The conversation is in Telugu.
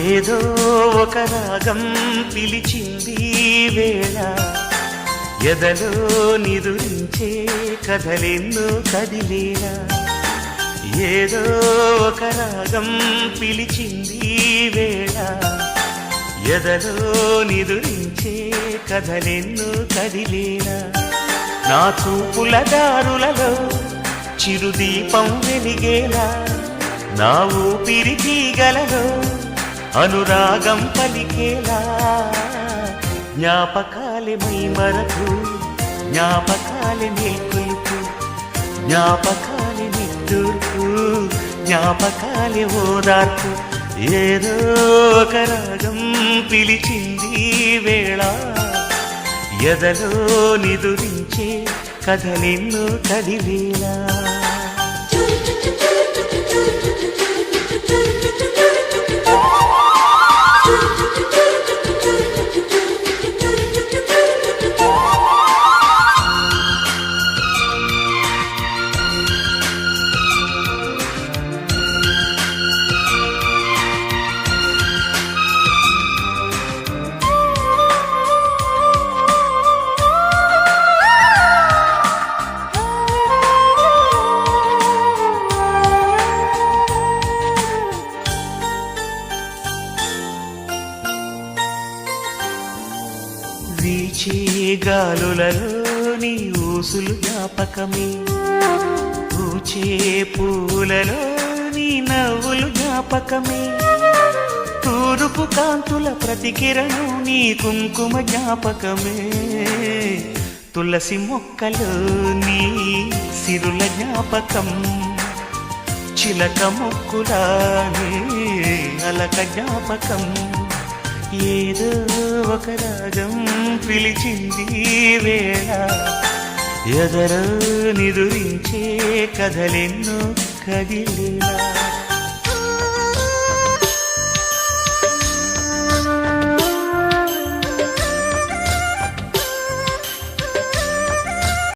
ఏదో ఒక రాగం పిలిచింది వేళ ఎదలో నిదురించే కథలెన్నో కదిలేలా ఏదో ఒక రాగం పిలిచింది వేళ ఎదలో నిదురించే కథలెన్నో కదిలేలా నా చూపుల దారులలో చిరుదీపం వెలిగేలా నా ఊపిరి తీగలలో అనురాగం పలికేలా జ్ఞాపకాలే మై మరకు జ్ఞాపకాలే మేల్కొలుపు జ్ఞాపకాలే నిట్టూర్పు జ్ఞాపకాలే ఓదార్పు ఏదో ఒక రాగం పిలిచింది వేళ ఎదలో నిదురించే కథలెన్నో కదిలేలా వీచే గాలులలో నీ ఊసులు జ్ఞాపకమే పూచే పూలలో నీ నవ్వులు జ్ఞాపకమే తూరుపు కాంతుల ప్రతికిరణం నీ కుంకుమ జ్ఞాపకమే తులసి మొక్కలో నీ సిరుల జ్ఞాపకం చిలక మొక్కులా నీ అలక జ్ఞాపకం ఏదో ఒక రాగం పిలిచింది వేళ ఎదరో నిదురించే కథలెన్నో కదిలేలా